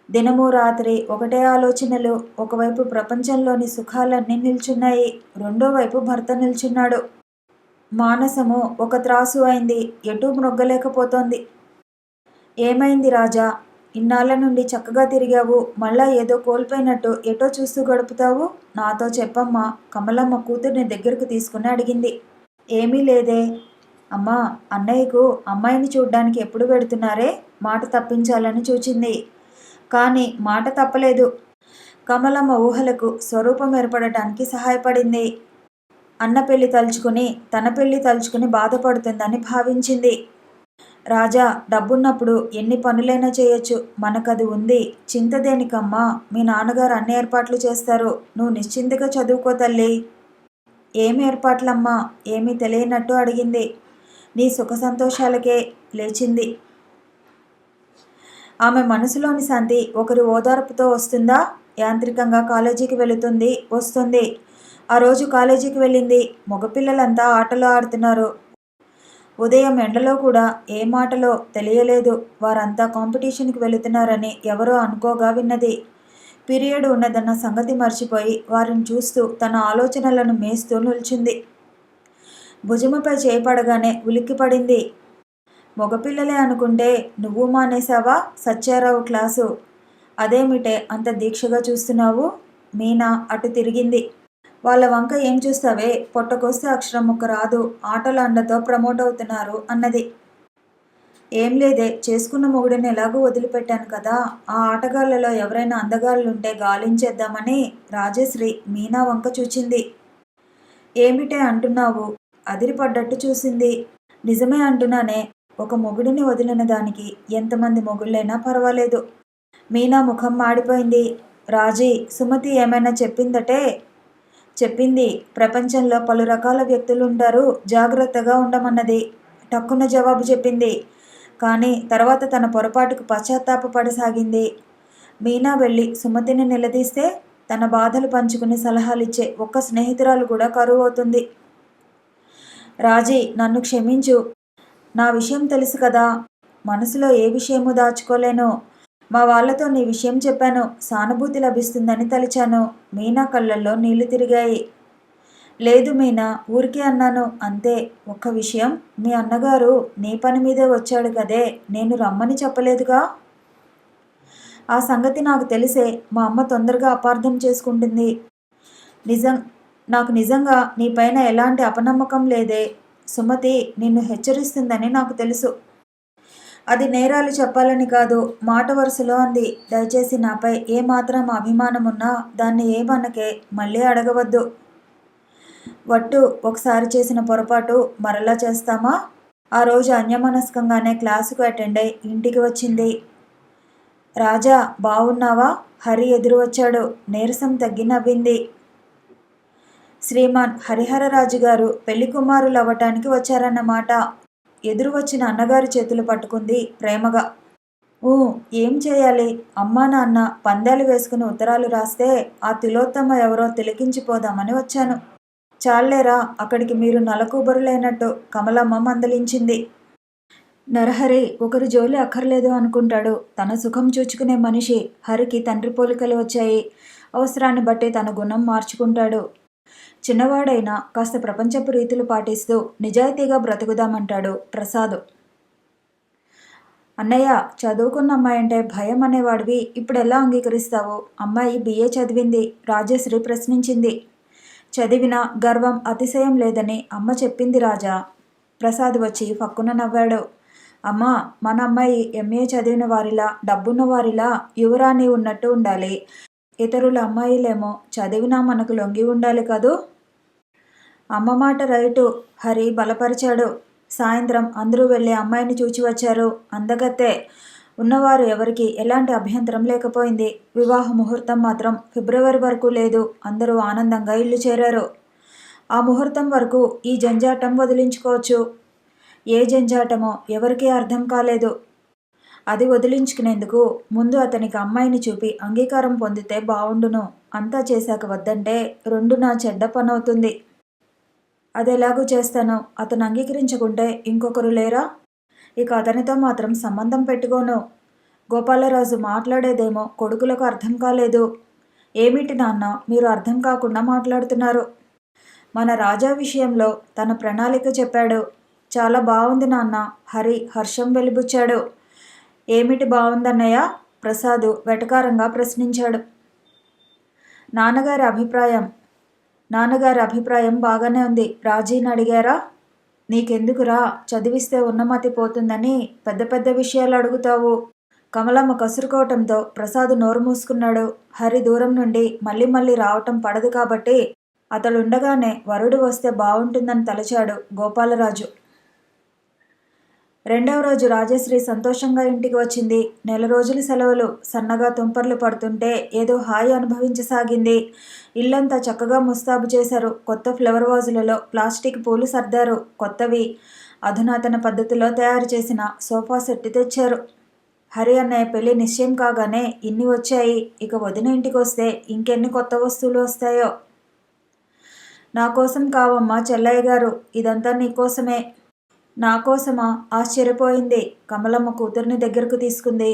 దినము రాత్రి ఒకటే ఆలోచనలు. ఒకవైపు ప్రపంచంలోని సుఖాలన్నీ నిల్చున్నాయి. రెండో వైపు భర్త నిల్చున్నాడు. మానసము ఒక త్రాసు అయింది. ఎటూ మ్రొగ్గలేకపోతోంది. ఏమైంది రాజా? ఇన్నాళ్ళ నుండి చక్కగా తిరిగావు, మళ్ళా ఏదో కోల్పోయినట్టు ఎటో చూస్తూ గడుపుతావు? నాతో చెప్పమ్మా, కమలమ్మ కూతుర్ని దగ్గరకు తీసుకుని అడిగింది. ఏమీ లేదే. అమ్మా, అన్నయ్యకు అమ్మాయిని చూడ్డానికి ఎప్పుడు పెడుతున్నారే? మాట తప్పించాలని చూచింది. కానీ మాట తప్పలేదు. కమలమ్మ ఊహలకు స్వరూపం ఏర్పడటానికి సహాయపడింది. అన్న పెళ్లి తలుచుకుని తన పెళ్లి తలుచుకుని బాధపడుతుందని భావించింది. రాజా, డబ్బున్నప్పుడు ఎన్ని పనులైనా చేయొచ్చు, మనకది ఉంది. చింత దేనికమ్మా? మీ నాన్నగారు అన్ని ఏర్పాట్లు చేస్తారు. నువ్వు నిశ్చింతగా చదువుకో తల్లి. ఏం ఏర్పాట్లమ్మా? ఏమీ తెలియనట్టు అడిగింది. నీ సుఖ సంతోషాలకే. లేచింది. ఆమె మనసులోని శాంతి ఒకరి ఓదార్పుతో వస్తుందా? యాంత్రికంగా కాలేజీకి వెళుతుంది, వస్తుంది. ఆ రోజు కాలేజీకి వెళ్ళింది. మగపిల్లలంతా ఆటలు ఆడుతున్నారు. ఉదయం ఎండలో కూడా ఏ మాటలో తెలియలేదు. వారంతా కాంపిటీషన్కి వెళుతున్నారని ఎవరో అనుకోగా విన్నది. పీరియడ్ ఉన్నదన్న సంగతి మర్చిపోయి వారిని చూస్తూ తన ఆలోచనలను మేస్తూ నిల్చుంది. భుజముపై చేపడగానే ఉలిక్కిపడింది. మగపిల్లలే అనుకుంటే నువ్వు మానేశావా? సత్యారావు క్లాసు. అదేమిటే అంత దీక్షగా చూస్తున్నావు? మీనా అటు తిరిగింది. వాళ్ళ వంక ఏం చూస్తావే? పొట్టకొస్తే అక్షరం ముక్క రాదు, ఆటల అండతో ప్రమోట్ అవుతున్నారు అన్నది. ఏం లేదే, చేసుకున్న మొగుడిని ఎలాగూ వదిలిపెట్టాను కదా, ఆ ఆటగాళ్లలో ఎవరైనా అందగాళ్ళుంటే గాలించేద్దామని. రాజశ్రీ మీనా వంక చూచింది. ఏమిటే అంటున్నావు? అదిరిపడ్డట్టు చూసింది. నిజమే అంటున్నానే. ఒక మొగుడిని వదిలిన దానికి ఎంతమంది మొగుళ్ళైనా పర్వాలేదు. మీనా ముఖం మాడిపోయింది. రాజీ, సుమతి ఏమైనా చెప్పిందటే? చెప్పింది. ప్రపంచంలో పలు రకాల వ్యక్తులుంటారు, జాగ్రత్తగా ఉండమన్నది. టక్కున జవాబు చెప్పింది. కానీ తర్వాత తన పొరపాటుకు పశ్చాత్తాపపడసాగింది. మీనా వెళ్ళి సుమతిని నిలదీస్తే తన బాధలు పంచుకుని సలహాలిచ్చే ఒక్క స్నేహితురాలు కూడా కరువు అవుతుంది. రాజీ, నన్ను క్షమించు. నా విషయం తెలుసు కదా. మనసులో ఏ విషయమూ దాచుకోలేను. మా వాళ్లతో నీ విషయం చెప్పాను, సానుభూతి లభిస్తుందని తలిచాను. మీనా కళ్ళల్లో నీళ్లు తిరిగాయి. లేదు మీనా, ఊరికే అన్నాను అంతే. ఒక్క విషయం, మీ అన్నగారు నీ పని మీదే వచ్చాడు కదే, నేను రమ్మని చెప్పలేదుగా. ఆ సంగతి నాకు తెలిసే. మా అమ్మ తొందరగా అపార్థం చేసుకుంటుంది. నాకు నిజంగా నీపైన ఎలాంటి అపనమ్మకం లేదే. సుమతి నిన్ను హెచ్చరిస్తుందని నాకు తెలుసు. అది నేరాలు చెప్పాలని కాదు, మాట వరుసలో అంది. దయచేసి నాపై ఏమాత్రం అభిమానమున్నా దాన్ని ఏమనకే, మళ్ళీ అడగవద్దు. వట్టు ఒకసారి చేసిన పొరపాటు మరలా చేస్తామా? ఆ రోజు అన్యమనస్కంగానే క్లాసుకు అటెండ్ అయి ఇంటికి వచ్చింది. రాజా, బావున్నావా? హరి ఎదురు వచ్చాడు. నీరసం తగ్గి నవ్వింది. శ్రీమాన్ హరిహరరాజు గారు పెళ్లి కుమారులు అవ్వటానికి వచ్చారన్నమాట. ఎదురు వచ్చిన అన్నగారి చేతులు పట్టుకుంది ప్రేమగా. ఏం చేయాలి? అమ్మా నాన్న పందాలు వేసుకుని ఉత్తరాలు రాస్తే ఆ తిలోత్తమ ఎవరో తిలకించిపోదామని వచ్చాను. చాలేరా, అక్కడికి మీరు నలకూబరులైనట్టు కమలమ్మ మందలించింది. నరహరి ఒకరి జోలి అక్కర్లేదు అనుకుంటాడు. తన సుఖం చూచుకునే మనిషి. హరికి తండ్రి పోలికలు వచ్చాయి. అవసరాన్ని బట్టి తన గుణం మార్చుకుంటాడు. చిన్నవాడైనా కాస్త ప్రపంచపు రీతులు పాటిస్తూ నిజాయితీగా బ్రతుకుదామంటాడు ప్రసాద్. అన్నయ్య, చదువుకున్న అమ్మాయి అంటే భయం అనేవాడివి ఇప్పుడు ఎలా అంగీకరిస్తావు? అమ్మాయి BA చదివింది. రాజశ్రీ ప్రశ్నించింది. చదివినా గర్వం అతిశయం లేదని అమ్మ చెప్పింది రాజా. ప్రసాద్ వచ్చి ఫక్కున నవ్వాడు. అమ్మా, మన అమ్మాయి MA చదివిన వారిలా డబ్బున్న వారిలా యువరాణి ఉన్నట్టు ఉండాలి. ఇతరుల అమ్మాయిలేమో చదివినా మనకు లొంగి ఉండాలి కదూ. అమ్మ మాట రైటు. హరి బలపరిచాడు. సాయంత్రం అందరూ వెళ్ళి అమ్మాయిని చూచి వచ్చారు. అందగత్తే. ఉన్నవారు ఎవరికి ఎలాంటి అభ్యంతరం లేకపోయింది. వివాహ ముహూర్తం మాత్రం ఫిబ్రవరి వరకు లేదు. అందరూ ఆనందంగా ఇల్లు చేరారు. ఆ ముహూర్తం వరకు ఈ జంజాటం వదిలించుకోవచ్చు. ఏ జంజాటమో ఎవరికీ అర్థం కాలేదు. అది వదిలించుకునేందుకు ముందు అతనికి అమ్మాయిని చూపి అంగీకారం పొందితే బావుండును. అంతా చేశాక వద్దంటే రెండునా చెడ్డ పనవుతుంది. అదెలాగూ చేస్తాను. అతను అంగీకరించకుంటే ఇంకొకరు లేరా? ఇక అతనితో మాత్రం సంబంధం పెట్టుకోను. గోపాలరాజు మాట్లాడేదేమో కొడుకులకు అర్థం కాలేదు. ఏమిటి నాన్న, మీరు అర్థం కాకుండా మాట్లాడుతున్నారు? మన రాజా విషయంలో తన ప్రణాళిక చెప్పాడు. చాలా బాగుంది నాన్న. హరి హర్షం వెలిబుచ్చాడు. ఏమిటి బావుందన్నయ్య? ప్రసాదు వెటకారంగా ప్రశ్నించాడు. నాన్నగారి అభిప్రాయం బాగానే ఉంది. రాజీని అడిగారా? నీకెందుకురా, చదివిస్తే ఉన్నమతి పోతుందని పెద్ద పెద్ద విషయాలు అడుగుతావు. కమలమ్మ కసురుకోవటంతో ప్రసాద్ నోరు మూసుకున్నాడు. హరి దూరం నుండి మళ్ళీ మళ్ళీ రావటం పడదు కాబట్టి అతడుండగానే వరుడు వస్తే బావుంటుందని తలచాడు గోపాలరాజు. రెండవ రోజు రాజశ్రీ సంతోషంగా ఇంటికి వచ్చింది. 4 రోజుల సెలవులు. సన్నగా తుంపర్లు పడుతుంటే ఏదో హాయి అనుభవించసాగింది. ఇల్లంతా చక్కగా ముస్తాబు చేశారు. కొత్త ఫ్లవర్ వాజులలో ప్లాస్టిక్ పూలు సర్దారు. కొత్తవి అధునాతన పద్ధతిలో తయారు చేసిన సోఫా సెట్ తెచ్చారు. హరి అన్నయ్య పెళ్లి నిశ్చయం కాగానే ఇన్ని వచ్చాయి. ఇక వదిన ఇంటికొస్తే ఇంకెన్ని కొత్త వస్తువులు వస్తాయో. నా కోసం కావమ్మా చెల్లయ్య గారు, ఇదంతా నీకోసమే. నా కోసమా? ఆశ్చర్యపోయింది. కమలమ్మ కూతుర్ని దగ్గరకు తీసుకుంది.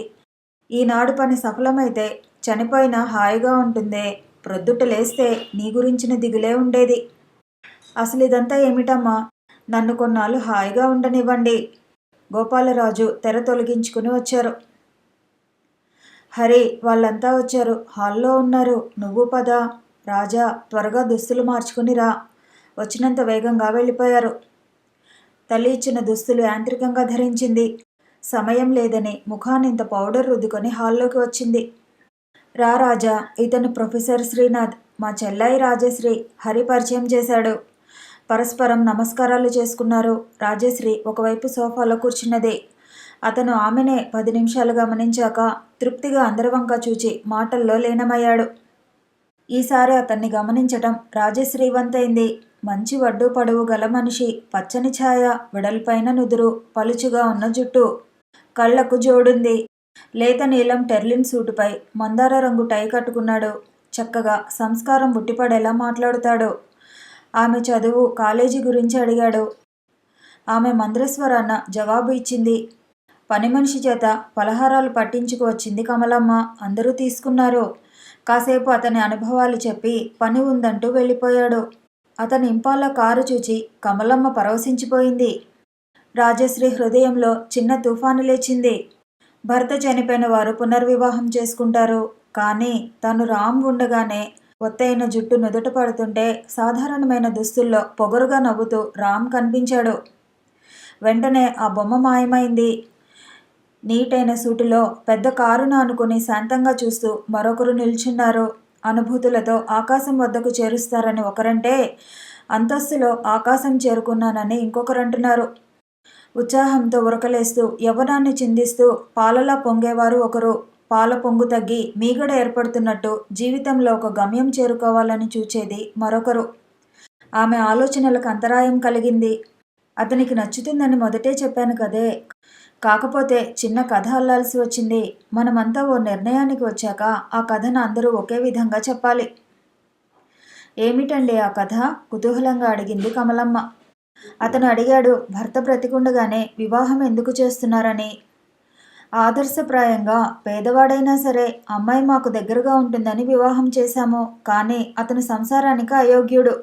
ఈనాడు పని సఫలమైతే చనిపోయినా హాయిగా ఉంటుందే. ప్రొద్దుట లేస్తే నీ గురించిన దిగులే ఉండేది. అసలు ఇదంతా ఏమిటమ్మా? నన్ను కొన్నాళ్ళు హాయిగా ఉండనివ్వండి. గోపాలరాజు తెర తొలగించుకుని వచ్చారు. హరి వాళ్ళంతా వచ్చారు. హాల్లో ఉన్నారు. నువ్వు పద. రాజా, త్వరగా దుస్తులు మార్చుకుని రా. వచ్చినంత వేగంగా వెళ్ళిపోయారు. తల్లి ఇచ్చిన దుస్తులు యాంత్రికంగా ధరించింది. సమయం లేదని ముఖానింత పౌడర్ రుద్దుకొని హాల్లోకి వచ్చింది. రా రాజా, ఇతను ప్రొఫెసర్ శ్రీనాథ్, మా చెల్లాయి రాజశ్రీ. హరి పరిచయం చేశాడు. పరస్పరం నమస్కారాలు చేసుకున్నారు. రాజశ్రీ ఒకవైపు సోఫాలో కూర్చున్నది. అతను ఆమెనే 10 నిమిషాలు గమనించాక తృప్తిగా అందరివంక చూచి మాటల్లో లీనమయ్యాడు. ఈసారి అతన్ని గమనించటం రాజశ్రీ వంతైంది. మంచి వడ్డు పడువు గల మనిషి. పచ్చని ఛాయ, వెడల్పైన నుదురు, పలుచుగా ఉన్న జుట్టు, కళ్లకు జోడుంది. లేత నీలం టెర్లిన్ సూటుపై మందార రంగు టై కట్టుకున్నాడు. చక్కగా సంస్కారం ఉట్టిపడేలా మాట్లాడుతాడు. ఆమె చదువు, కాలేజీ గురించి అడిగాడు. ఆమె మంద్రస్వరాన జవాబు ఇచ్చింది. పని మనిషి చేత పలహారాలు పట్టించుకు వచ్చింది కమలమ్మ. అందరూ తీసుకున్నారు. కాసేపు అతని అనుభవాలు చెప్పి పని ఉందంటూ వెళ్ళిపోయాడు. అతని ఇంపాల కారు చూచి కమలమ్మ పరవశించిపోయింది. రాజశ్రీ హృదయంలో చిన్న తుఫాను లేచింది. భర్త చనిపోయిన వారు పునర్వివాహం చేసుకుంటారు. కానీ తను రామ్ ఉండగానే ఒత్తైన జుట్టు నుదుట పడుతుంటే సాధారణమైన దుస్తుల్లో పొగరుగా నవ్వుతూ రామ్ కనిపించాడు. వెంటనే ఆ బొమ్మ మాయమైంది. నీటైన సూటులో పెద్ద కారును ఆనుకుని శాంతంగా చూస్తూ మరొకరు నిల్చున్నారు. అనుభూతులతో ఆకాశం వద్దకు చేరుస్తారని ఒకరంటే, అంతస్తులో ఆకాశం చేరుకున్నానని ఇంకొకరంటున్నారు. ఉత్సాహంతో ఉరకలేస్తూ యవ్వనాన్ని చిందిస్తూ పాలలా పొంగేవారు ఒకరు. పాల పొంగు తగ్గి మీగడ ఏర్పడుతున్నట్టు జీవితంలో ఒక గమ్యం చేరుకోవాలని చూచేది మరొకరు. ఆమె ఆలోచనలకు అంతరాయం కలిగింది. అతనికి నచ్చుతుందని మొదటే చెప్పాను కదే. కాకపోతే చిన్న కథ అల్లాల్సి వచ్చింది. మనమంతా ఓ నిర్ణయానికి వచ్చాక ఆ కథను అందరూ ఒకే విధంగా చెప్పాలి. ఏమిటండి ఆ కథ? కుతూహలంగా అడిగింది కమలమ్మ. అతను అడిగాడు, భర్త బ్రతికుండగానే వివాహం ఎందుకు చేస్తున్నారని. ఆదర్శప్రాయంగా పేదవాడైనా సరే అమ్మాయి మాకు దగ్గరగా ఉంటుందని వివాహం చేశాము. కానీ అతను సంసారానికి అయోగ్యుడు.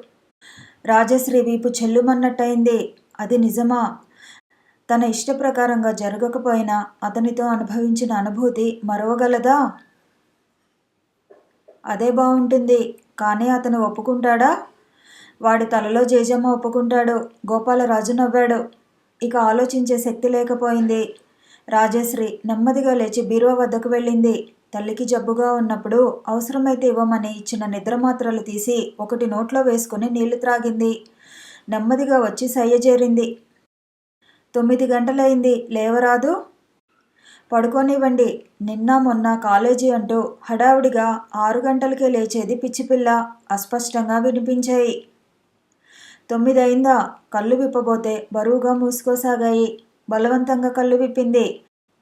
రాజశ్రీ వీపు చెల్లుమన్నట్టయింది. అది నిజమా? తన ఇష్టప్రకారంగా జరగకపోయినా అతనితో అనుభవించిన అనుభూతి మరవగలదా? అదే బావుంటుంది. కానీ అతను ఒప్పుకుంటాడా? వాడి తలలో జేజమ్మ ఒప్పుకుంటాడు. గోపాలరాజు నవ్వాడు. ఇక ఆలోచించే శక్తి లేకపోయింది. రాజశ్రీ నెమ్మదిగా లేచి బీరువా వద్దకు వెళ్ళింది. తల్లికి జబ్బుగా ఉన్నప్పుడు అవసరమైతే ఇవ్వమని ఇచ్చిన నిద్రమాత్రలు తీసి ఒకటి నోట్లో వేసుకుని నీళ్లు త్రాగింది. నెమ్మదిగా వచ్చి సయ్యజేరింది. 9 గంటలైంది, లేవరాదు? పడుకోనివ్వండి. నిన్న మొన్న కాలేజీ అంటూ హడావుడిగా 6 గంటలకే లేచేది పిచ్చిపిల్ల. అస్పష్టంగా వినిపించాయి. 9 అయిందా? కళ్ళు విప్పబోతే బరువుగా మూసుకోసాగాయి. బలవంతంగా కళ్ళు విప్పింది.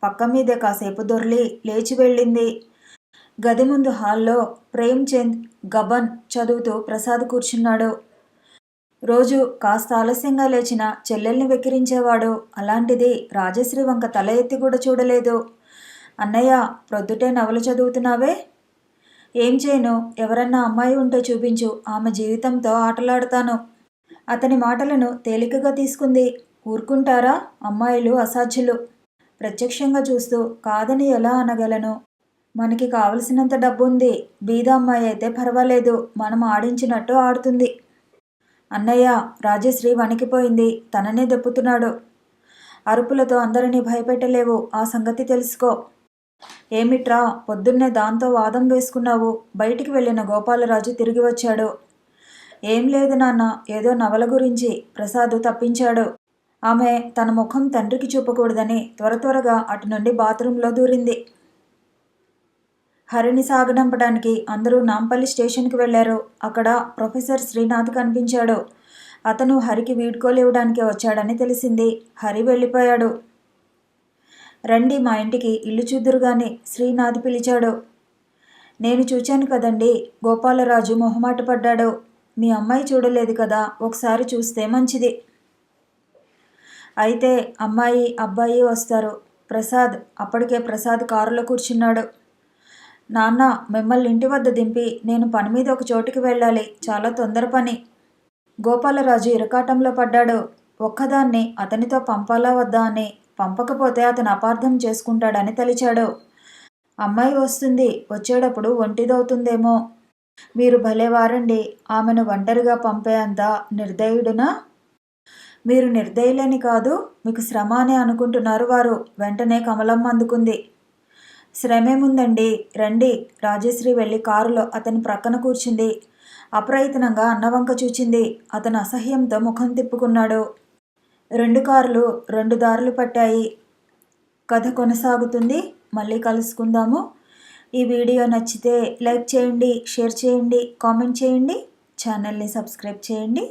పక్క మీదే కాసేపు దొర్లి లేచి వెళ్ళింది. గది ముందు హాల్లో ప్రేమ్చంద్ గబన్ చదువుతూ ప్రసాద్ కూర్చున్నాడు. రోజు కాస్త ఆలస్యంగా లేచిన చెల్లెల్ని వెక్కిరించేవాడు. అలాంటిది రాజశ్రీ వంక తల ఎత్తి కూడా చూడలేదు. అన్నయ్య, ప్రొద్దుటే నవలు చదువుతున్నావే? ఏం చేయను? ఎవరన్నా అమ్మాయి ఉంటే చూపించు. ఆమె జీవితంతో ఆటలాడతాను. అతని మాటలను తేలికగా తీసుకుంది. ఊరుకుంటారా? అమ్మాయిలు అసాధ్యులు. ప్రత్యక్షంగా చూస్తూ కాదని ఎలా అనగలను? మనకి కావలసినంత డబ్బుంది. బీద అమ్మాయి అయితే పర్వాలేదు, మనం ఆడించినట్టు ఆడుతుంది. అన్నయ్య! రాజశ్రీ వణికిపోయింది. తననే దెప్పుతున్నాడు. అరుపులతో అందరినీ భయపెట్టలేవు, ఆ సంగతి తెలుసుకో. ఏమిట్రా పొద్దున్నే దాంతో వాదం వేసుకున్నావు? బయటికి వెళ్ళిన గోపాలరాజు తిరిగి వచ్చాడు. ఏం లేదు నాన్న, ఏదో నవల గురించి. ప్రసాద్ తప్పించాడు. ఆమె తన ముఖం తండ్రికి చూపకూడదని త్వరగా అటు నుండి బాత్రూంలో దూరింది. హరిని సాగనంపడానికి అందరూ నాంపల్లి స్టేషన్కి వెళ్లారు. అక్కడ ప్రొఫెసర్ శ్రీనాథ్ కనిపించాడు. అతను హరికి వీడ్కోలు ఇవ్వడానికి వచ్చాడని తెలిసింది. హరి వెళ్ళిపోయాడు. రండి మా ఇంటికి, ఇల్లు చూద్దురుగాని శ్రీనాథ్ పిలిచాడు. నేను చూచాను కదండి. గోపాలరాజు మొహమాట పడ్డాడు. మీ అమ్మాయి చూడలేదు కదా, ఒకసారి చూస్తే మంచిది. అయితే అమ్మాయి అబ్బాయి వస్తారు. ప్రసాద్ అప్పటికే ప్రసాద్ కారులో కూర్చున్నాడు. నాన్న, మిమ్మల్ని ఇంటి వద్ద దింపి నేను పని మీద ఒక చోటుకి వెళ్ళాలి. చాలా తొందర పని. గోపాలరాజు ఇరకాటంలో పడ్డాడు. ఒక్కదాన్ని అతనితో పంపాలా వద్దా అని. పంపకపోతే అతను అపార్థం చేసుకుంటాడని తలిచాడు. అమ్మాయి వస్తుంది, వచ్చేటప్పుడు ఒంటిదవుతుందేమో. మీరు భలేవారండి. ఆమెను ఒంటరిగా పంపే అంత నిర్దయుడునా? మీరు నిర్దయులని కాదు, మీకు శ్రమ అని అనుకుంటున్నారు వారు. వెంటనే కమలమ్మ అందుకుంది. శ్రమేముందండి, రండి. రాజశ్రీ వెళ్ళి కారులో అతని ప్రక్కన కూర్చుంది. అప్రయత్నంగా అన్నవంక చూచింది. అతను అసహ్యంతో ముఖం తిప్పుకున్నాడు. 2 కార్లు 2 దారులు పట్టాయి. కథ కొనసాగుతుంది. మళ్ళీ కలుసుకుందాము. ఈ వీడియో నచ్చితే లైక్ చేయండి, షేర్ చేయండి, కామెంట్ చేయండి, ఛానల్ని సబ్స్క్రైబ్ చేయండి.